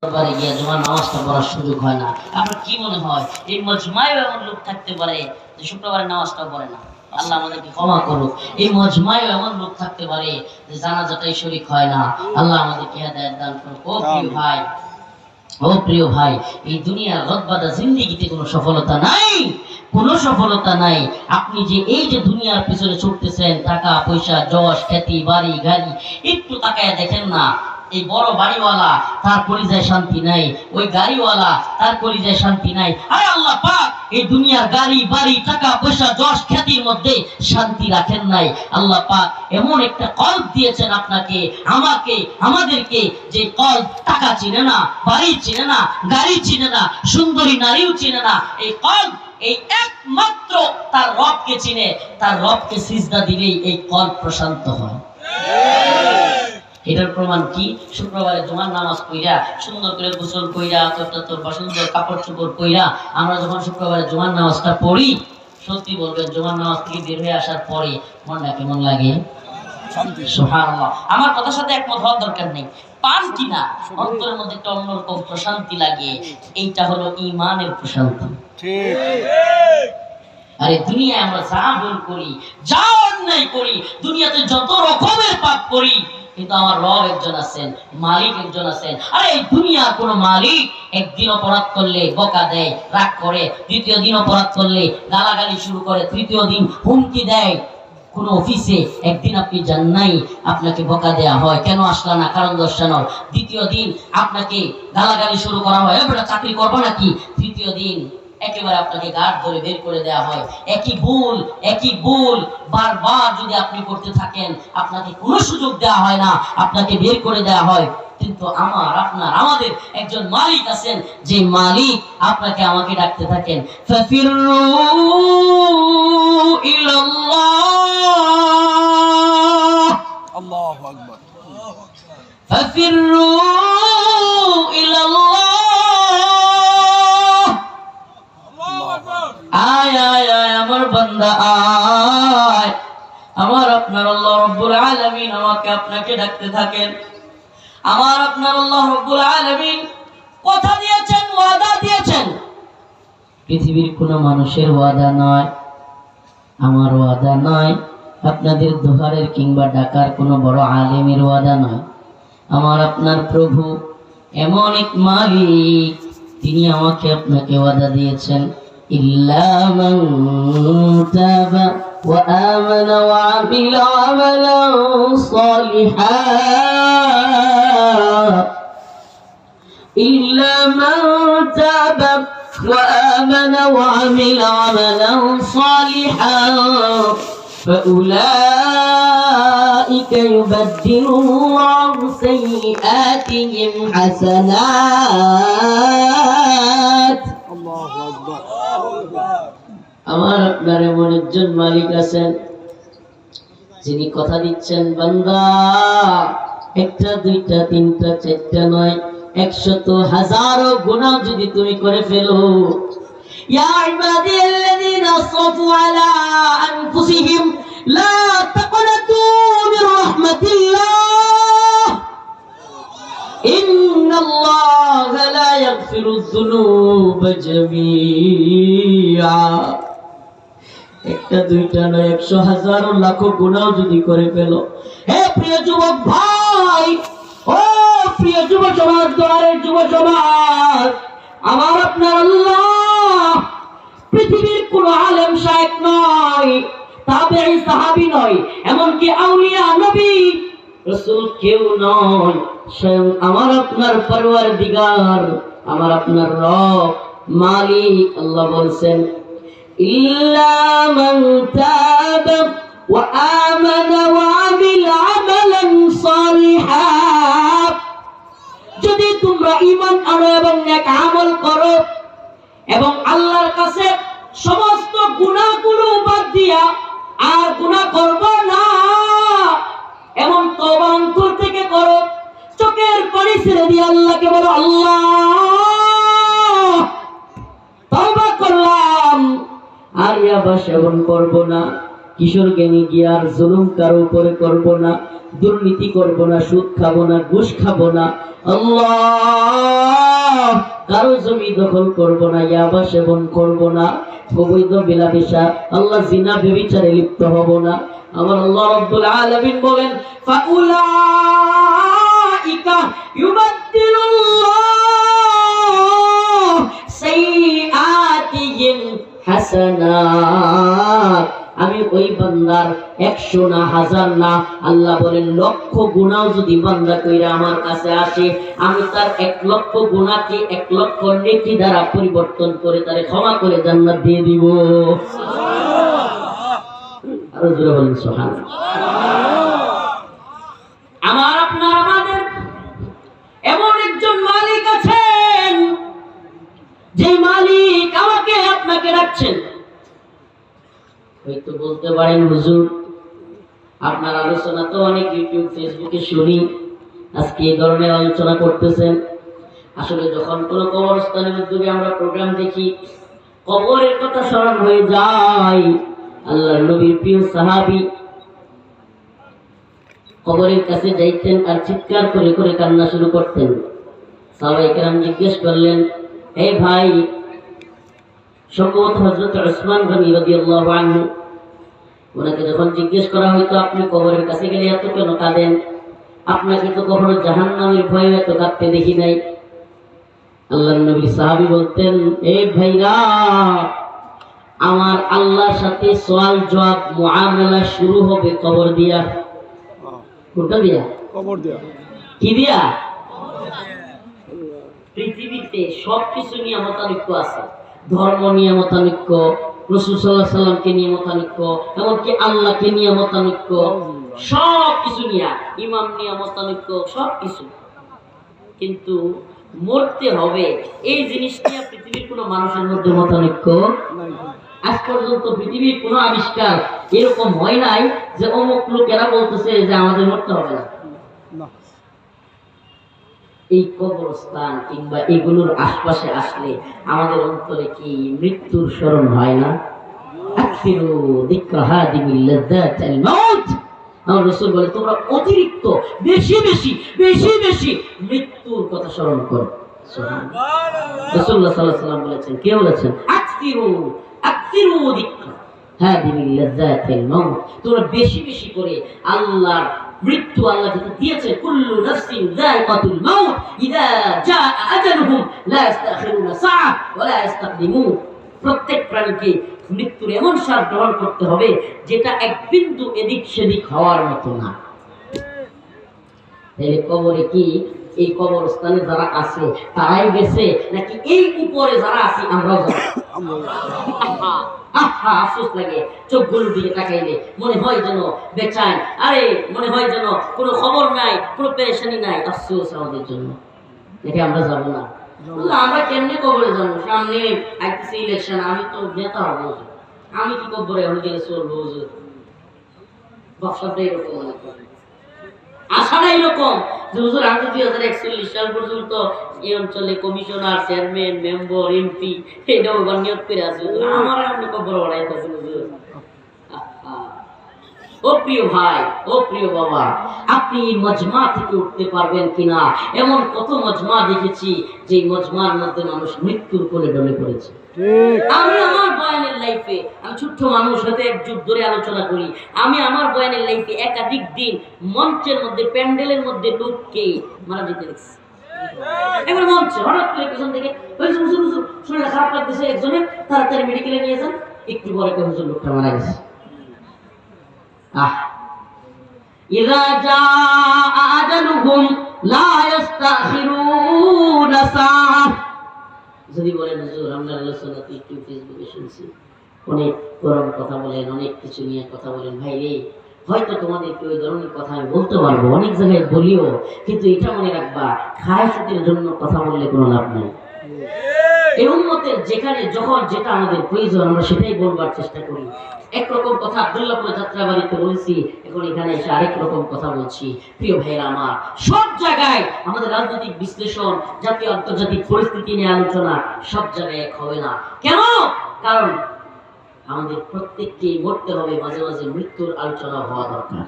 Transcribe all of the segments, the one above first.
দরবারে গিয়ে জুমার নামাজটা পড়ার সুযোগ হয় না। আপনার কি মনে হয় এই মজমায় এমন লোক থাকতে পারে যে শুক্রবারের নামাজটাও পড়ে না? আল্লাহ আমাদেরকে ক্ষমা করুক। এই মজমায় এমন লোক থাকতে পারে যে জানাজাটাই শরীক হয় না। আল্লাহ আমাদেরকে হেদায়েত দান করুক। ও প্রিয় ভাই, এই দুনিয়ার গদবাদা জিন্দেগিতে কোনো সফলতা নাই, কোনো সফলতা নাই। আপনি যে এই যে দুনিয়ার পিছনে ছুটতেছেন, টাকা পয়সা যশ খ্যাতি বাড়ি গাড়ি, একটু তাকায় দেখেন না। এই বড় বাড়িওয়ালা তার কলিজায় শান্তি নাই, ওই গাড়িওয়ালা তার কলিজায় শান্তি নাই। আরে আল্লাহ পাক এই দুনিয়ার গাড়ি বাড়ি টাকা পয়সা যশ খ্যাতির মধ্যে শান্তি রাখেন নাই। আল্লাহ পাক এমন একটা কলব দিয়েছেন আপনাকে, আমাকে, আমাদেরকে, যে কলব টাকা চিনে না, বাড়ি চিনে না, গাড়ি চিনে না, সুন্দরী নারীও চিনে না। এই কলব এই একমাত্র তার রবকে চিনে। তার রবকে সিজদা দিলেই এই কলব প্রশান্ত হয়। এটার প্রমাণ কি? শুক্রবারে জুমার নামাজ পড়া, সুন্দর করে গোসল কইরা, তোর সুন্দর কাপড় চোপড় পইরা আমরা যখন শুক্রবারে জুমার নামাজটা পড়ি, সত্যি বলবেন জুমার নামাজ থেকে বের হয়ে আসার পরে মনটা কেমন লাগে? সুবহানাল্লাহ। আমার কথার সাথে একমত হওয়ার দরকার নেই, পান কিনা অন্তরের মধ্যে একটা অন্যরকম প্রশান্তি লাগে। এইটা হলো ঈমানের প্রশান্তি। ঠিক। আরে দুনিয়ায় আমরা যা ভুল করি, যা অন্যায় করি, দুনিয়াতে যত রকমের পাপ করি, কিন্তু আমার রব একজন আছেন, মালিক একজন আছেন। আরে এই দুনিয়ার কোন মালিক একদিন অপরাধ করলে বকা দেয়, রাগ করে, দ্বিতীয় দিন অপরাধ করলে গালাগালি শুরু করে, তৃতীয় দিন হুমকি দেয়। কোন অফিসে একদিন আপনি যান নাই, আপনাকে বকা দেয়া হয়, কেন আসলা না, কারণ দর্শানো। দ্বিতীয় দিন আপনাকে গালাগালি শুরু করা হয়, এবারে চাকরি করবো নাকি। তৃতীয় দিন একেবারে আপনাকে গার্ড ধরে বের করে দেওয়া হয়। একই ভুল বারবার যদি আপনি করতে থাকেন, আপনাকে কোনো সুযোগ দেওয়া হয় না, আপনাকে বের করে দেওয়া হয়। কিন্তু আমাদের একজন মালিক আছেন, যে মালিক আপনাকে আমাকে ডাকতে থাকেন, ফাফিরু ইলাল্লাহ, আল্লাহু আকবার, ফাফিরু ইলাল্লাহ, আয় আয় আয় আমার বান্দা আয়। আমার আপনার আল্লাহ রাব্বুল আলামিন আমাকে আপনাকে ডাকতে থাকেন। আমার আপনার আল্লাহ রাব্বুল আলামিন কথা দিয়েছেন, ওয়াদা দিয়েছেন। পৃথিবীর কোনো মানুষের ওয়াদা নয়, আমার ওয়াদা নয়, আপনাদের দোহারের কিংবা ডাকার কোনো বড় আলেমের ওয়াদা নয়। আমার আপনার প্রভু এমন এক মালিক, তিনি আমাকে আপনাকে ওয়াদা দিয়েছেন, ইল্লা মান তাবা ওয়া আমানা ওয়া আমিলা আমালান সালিহান, ইল্লা মান তাবা ওয়া আমানা ওয়া আমিলা আমালান সালিহান فأولئك يبدل الله سيئاتهم حسنات। الله أكبر। আমার আপনার এমন একজন মালিক আছেন, যিনি কথা দিচ্ছেন, বান্দা একটা দুইটা তিনটা চারটা নয়, 100 হাজারো গুনাহ যদি তুমি করে ফেলো, ইয়া ইবাদিয়াল্লাযীনা আসরাফু আলা আনফুসিহিম লা তাকনাতু মির রাহমাতিল্লাহ, ইন্নাল্লাহা লা ইয়াগফিরুয যুনুবা জামিআ। একটা দুইটা নয়, 100 হাজারো লাখো গুনাহ যদি করে ফেলো, হে প্রিয় যুবক ভাই, ও প্রিয় যুব সমাজ, দোয়ারের যুব সমাজ, আমার আপনার আল্লাহ পৃথিবীর কোন আলেম শায়েখ নয়, তাবেঈ সাহাবী নয়, এমনকি আউলিয়া নবী রাসূল কেউ নয়, স্বয়ং আমার আপনার পরওয়ারদিগার, আমার আপনার রব মালিক আল্লাহ বলছেন, ইল্লা মান তাবা ওয়া আমানা ওয়া আমিলা আমালান সালিহান, যদি তোমরা ঈমান আনো এবং নেক আমল করো এবং আল্লাহর কাছে সমস্ত গুনাহগুলো বাদ দিয়া আর গুনাহ করব না, এমন তওবা অন্তর থেকে করো, চোখের পানি ছেড়ে দিয়ে আল্লাহকে বলো, আল্লাহ তওবা করলাম, আর ইয়াবা সেবন করব না, কিশোর জ্ঞানী গিয়ার জুলুম কারো উপরে করব না, দুর্নীতি করব না, সুদ খাবো না, ঘুষ খাবো না। আল্লাহ কারো জমি দখল করব না, ইয়াবা সেবন করব না, অবৈধ বিলাসিতা আল্লাহ জিনা ব্যভিচারে লিপ্ত হব না। আমার আল্লাহ রাব্বুল আলামিন বলেন ফাউলাইকা ইউবাদদিলুল্লাহ সাইয়্যাতিহিম হাসানাত। আমি ওই বান্দার 100 না 1000 না, আল্লাহ বলেন লক্ষ গুনাহ যদি বান্দা কইরা আমার কাছে আসে, আমি তার 1 লক্ষ গুনাহকে 1 লক্ষ নেকি দ্বারা পরিবর্তন করে তারে ক্ষমা করে জান্নাত দিয়ে দিব। সুবহানাল্লাহ। আর জোরে বলেন সুবহানাল্লাহ। আমার আপনার আমাদের এমন একজন মালিক আছেন, যে মালিক আমাকে আপনাকে রাখছেন। হয়তো বলতে পারেন হুজুর আপনার আলোচনা তো অনেক ইউটিউব ফেসবুকে শুনি, আজকে এই ধরনের আলোচনা করতেছেন। আসলে যখন কোনো কবরস্থানের উদ্যোগে আমরা প্রোগ্রাম দেখি, কবরের কথা স্মরণ হয়ে যায়। আল্লাহর নবীর প্রিয় সাহাবী কবরের কাছে যাইতেন আর চিৎকার করে করে কান্না শুরু করতেন। সাহাবায়ে কেরাম জিজ্ঞেস করলেন, হে ভাই, সম্ভবত হযরত উসমান গনি রাদিয়াল্লাহু আনহু, ওনাকে যখন জিজ্ঞেস করা হইতো আপনি কবরের কাছে গেলে এত কেন কাঁদেন, আপনাকে তো কখনো জাহান্নামের ভয়ে এত কাঁদতে দেখি নাই। আল্লাহর নবী সাহাবী বলতেন, এই ভাইরা, আমার আল্লাহর সাথে সওয়াল জবাব মুআমালা শুরু হবে কবর দিয়া। কোনটা দিয়া? কবর দিয়া। কি দিয়া? পৃথিবীতে সবকিছু নিয়ে মতানৈক্য আছে। ধর্ম নিয়ে মতানৈক্য, রাসূল সাল্লাল্লাহু আলাইহি সাল্লামকে নিয়ে মতানৈক্য, এমনকি আল্লাহকে নিয়ে মতানৈক্য, সবকিছু নিয়ে, ইমাম নিয়ে মতানৈক্য, সবকিছু। কিন্তু মরতে হবে এই জিনিস নিয়ে পৃথিবীর কোনো মানুষের মধ্যে মতানৈক্য নাই। আজ পর্যন্ত পৃথিবীর কোনো আবিষ্কার এরকম হয় নাই যে অমুক লোকেরা বলতেছে যে আমাদের মরতে হবে না। এই কবরস্থান কিংবা এগুলোর আশপাশে আসলে আমাদের অন্তরে কি মৃত্যুর স্মরণ হয় না? আকসিরু যিকরা হাদিমিল লাযাতিল মাউত। আমার রাসূল বলে তোমরা অতিরিক্ত বেশি বেশি বেশি বেশি মৃত্যুর কথা স্মরণ করো। সুবহানাল্লাহ। রাসূলুল্লাহ সাল্লাল্লাহু আলাইহি ওয়াসাল্লাম বলেছেন, কে বলেছেন? আকসিরু যিকরা হাদিমিল লাযাতিল মাউত। তোমরা বেশি বেশি করে আল্লাহর মৃত্যু, আল্লাহ যেটা দিয়েছে, কুল্লু নাফসিন যায়িকাতুল মাউত ইযা জাআ আজালুহুম লা ইস্তাখিরুনা সাআ ওয়া লা ইস্তাকদিমুন। প্রত্যেক প্রাণীকে মৃত্যুর এমন স্বাদ গ্রহণ করতে হবে যেটা এক বিন্দু এদিক সেদিক হওয়ার মতো না। তাহলে কবরে কি এই কবরস্থানে যারা আছে তারাই গেছে, নাকি এই উপরে যারা আছে আমরাও যাব? আফসোস লাগে চোখগুলোর দিকে তাকাইলে, মনে হয় যেন বেচাইন, আরে মনে হয় যেন কোনো খবর নাই, কোনো পেরেশানি নাই। আফসোস আমাদের জন্য, দেখে আমরা যাব না। আমরা কেমনে কবরে যাবো? সামনে আইতেছে ইলেকশন, আমি তো নেতা হবো, আমি কি কবরে এখন গেলে চলবো? বক্সাটা এরকম মনে করে, আশাটা এরকম যে হুজুর আমি 2041 সাল পর্যন্ত এই অঞ্চলে কমিশনার, চেয়ারম্যান, মেম্বার, এমপি এটাও নিয়োগ করে আছে। আমার আপনি কবর বাড়াইতেছেন হুজুর। ও প্রিয় ভাই, ও প্রিয় বাবা, আপনি এই মজমা থেকে উঠতে পারবেন কিনা? এমন কত মজমা দেখেছি যে মজমার মধ্যে মানুষ মৃত্যুর কোলে ঢলে পড়েছে। আমি আমার বয়ানের লাইফে, আমি ছোট্ট মানুষ হতে 1 যুগ ধরে আলোচনা করি, আমি আমার বয়ানের লাইফে একাধিক দিন মঞ্চের মধ্যে, প্যান্ডেলের মধ্যে লোককে মারা যেতে দেখছি। এবার মঞ্চে হঠাৎ করে পিছন থেকে শরীর খারাপ লাগতেছে একজনের, তাড়াতাড়ি মেডিকেলে নিয়ে যান, একটু পরে হুজুর লোকটা মারা গেছে। ইযা জাআ আজালুহুম লা ইস্তাখিরুনা সাআ। যদি বলেন হুজুর আমরা আলোচনাতে একটু ফেসবুকে শুনছি, অনেক গরম কথা বলেন, অনেক কিছু নিয়ে কথা বলেন, ভাই রে হয়তো তোমাদেরকে ওই ধরনের কথা আমি বলতে পারবো, অনেক জায়গায় বলিও, কিন্তু এটা মনে রাখবা খায়সাতের জন্য কথা বললে কোনো লাভ নেই। এই উম্মতের যেখানে যখন যেটা আমাদের প্রয়োজন আমরা সেটাই বলবার চেষ্টা করি। একরকম কথা আব্দুল্লাহপুর যাত্রাবাড়িতে বলেছি, এখন এখানে এসে আরেক রকম কথা বলছি। প্রিয় ভাইরা আমার, সব জায়গায় আমাদের রাজনৈতিক বিশ্লেষণ, জাতীয় আন্তর্জাতিক পরিস্থিতি নিয়ে আলোচনা সব জায়গায় এক হবে না। কেন? কারণ আমাদের প্রত্যেককেই মরতে হবে, মাঝে মাঝে মৃত্যুর আলোচনা হওয়া দরকার।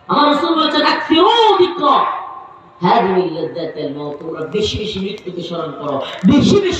আমার রাসূল বলেছেন আকসিরু যিকরা হ্যাঁ লাজ্জাতুল মউত, তোমরা বেশি বেশি মৃত্যুকে স্মরণ করো, বেশি বেশি